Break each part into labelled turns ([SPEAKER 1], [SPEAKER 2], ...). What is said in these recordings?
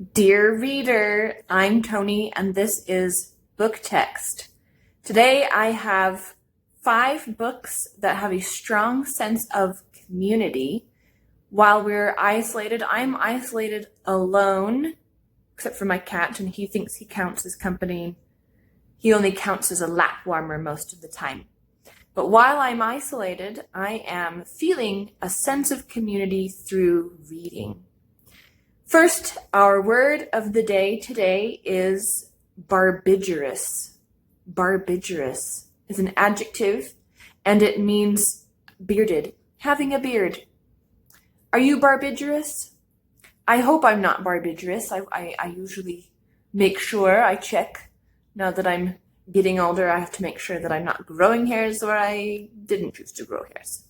[SPEAKER 1] Dear reader, I'm Tony and this is Book Text. Today I have 5 books that have a strong sense of community. While we're isolated, I'm isolated alone, except for my cat, and he thinks he counts as company. He only counts as a lap warmer most of the time. But while I'm isolated, I am feeling a sense of community through reading. First, our word of the day today is barbigerous. Barbigerous is an adjective and it means bearded, having a beard. Are you barbigerous? I hope I'm not barbigerous. I usually make sure I check. Now that I'm getting older, I have to make sure that I'm not growing hairs or I didn't choose to grow hairs.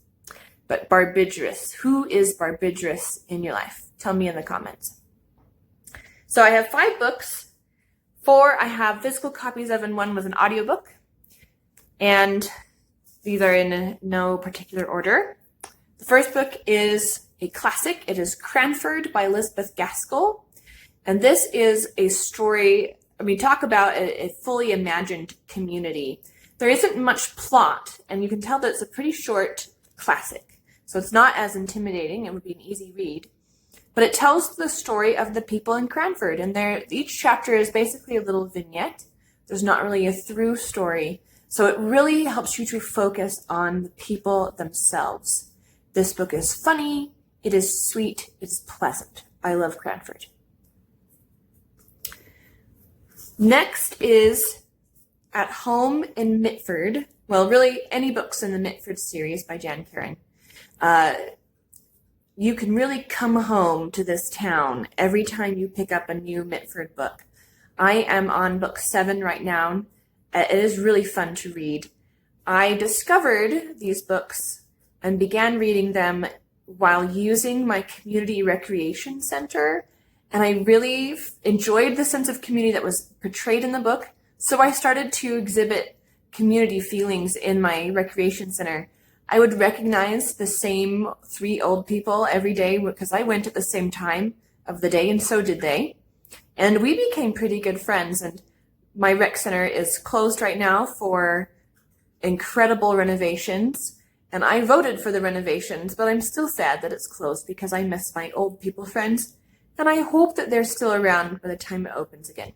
[SPEAKER 1] But barbigerous, who is barbigerous in your life? Tell me in the comments. So I have 5 books. 4 I have physical copies of and 1 was an audiobook. And these are in no particular order. The first book is a classic. It is Cranford by Elizabeth Gaskell. And this is a story, talk about a fully imagined community. There isn't much plot, and you can tell that it's a pretty short classic. So it's not as intimidating. It would be an easy read. But it tells the story of the people in Cranford, and each chapter is basically a little vignette. There's not really a through story. So it really helps you to focus on the people themselves. This book is funny, it is sweet, it's pleasant. I love Cranford. Next is At Home in Mitford. Well, really any books in the Mitford series by Jan Karon. You can really come home to this town every time you pick up a new Mitford book. I am on book 7 right now. It is really fun to read. I discovered these books and began reading them while using my community recreation center, and I really enjoyed the sense of community that was portrayed in the book, so I started to exhibit community feelings in my recreation center. I would recognize the same 3 old people every day because I went at the same time of the day, and so did they. And we became pretty good friends, and my rec center is closed right now for incredible renovations, and I voted for the renovations, but I'm still sad that it's closed because I miss my old people friends, and I hope that they're still around by the time it opens again.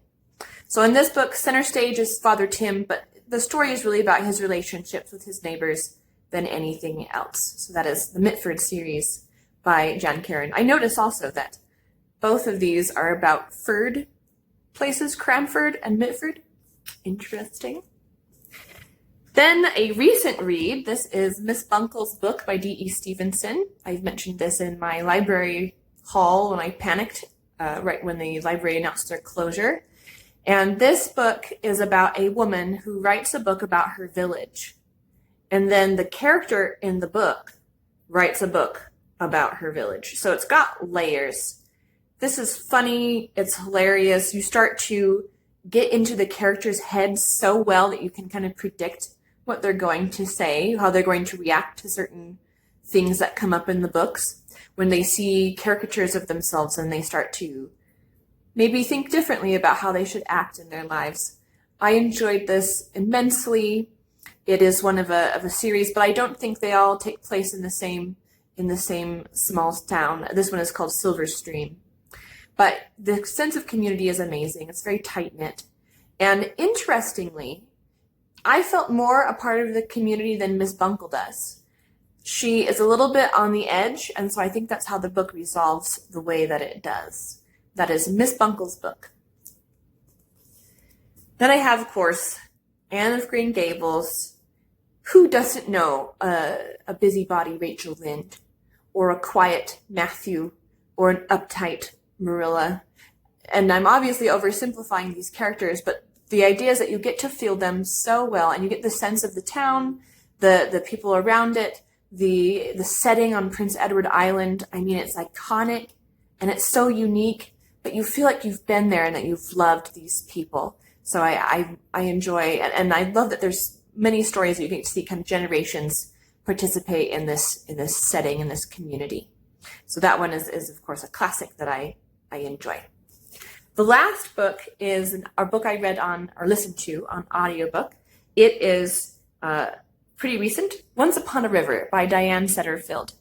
[SPEAKER 1] So in this book, center stage is Father Tim, but the story is really about his relationships with his neighbors than anything else. So that is the Mitford series by Jan Karon. I notice also that both of these are about ford places, Cranford and Mitford. Interesting. Then a recent read. This is Miss Buncle's book by D.E. Stevenson. I've mentioned this in my library haul when I panicked right when the library announced their closure. And this book is about a woman who writes a book about her village. And then the character in the book writes a book about her village. So it's got layers. This is funny. It's hilarious. You start to get into the characters' heads so well that you can kind of predict what they're going to say, how they're going to react to certain things that come up in the books. When they see caricatures of themselves and they start to maybe think differently about how they should act in their lives. I enjoyed this immensely. It is one of a series, but I don't think they all take place in the same small town. This one is called Silver Stream. But the sense of community is amazing. It's very tight-knit. And interestingly, I felt more a part of the community than Miss Buncle does. She is a little bit on the edge, and so I think that's how the book resolves the way that it does. That is Miss Buncle's book. Then I have, of course, Anne of Green Gables. Who doesn't know a busybody Rachel Lynde, or a quiet Matthew, or an uptight Marilla? And I'm obviously oversimplifying these characters, but the idea is that you get to feel them so well, and you get the sense of the town, the people around it, the setting on Prince Edward Island. It's iconic, and it's so unique, but you feel like you've been there and that you've loved these people. So I enjoy, and I love that there's many stories that you get to see kind of generations participate in this setting, in this community. So that one is of course a classic that I enjoy. The last book is our book I read on, or listened to on audiobook. It is pretty recent, Once Upon a River by Diane Setterfield.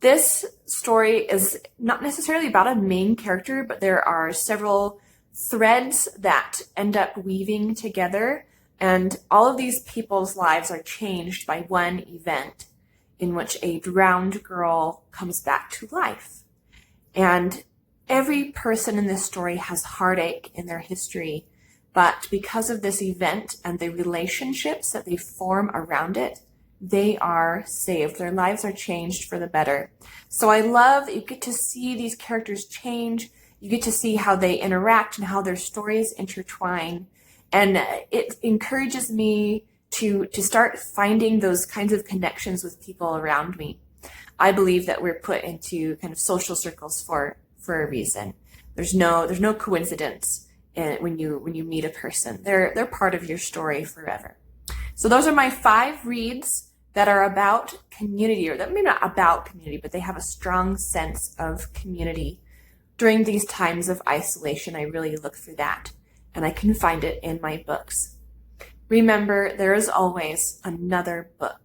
[SPEAKER 1] This story is not necessarily about a main character, but there are several threads that end up weaving together, and all of these people's lives are changed by one event in which a drowned girl comes back to life. And every person in this story has heartache in their history, but because of this event and the relationships that they form around it, they are saved. Their lives are changed for the better. So I love that you get to see these characters change. You get to see how they interact and how their stories intertwine. And it encourages me to start finding those kinds of connections with people around me. I believe that we're put into kind of social circles for a reason. There's no coincidence when you meet a person. They're part of your story forever. So those are my 5 reads that are about community, or that maybe not about community, but they have a strong sense of community. During these times of isolation, I really look for that, and I can find it in my books. Remember, there is always another book.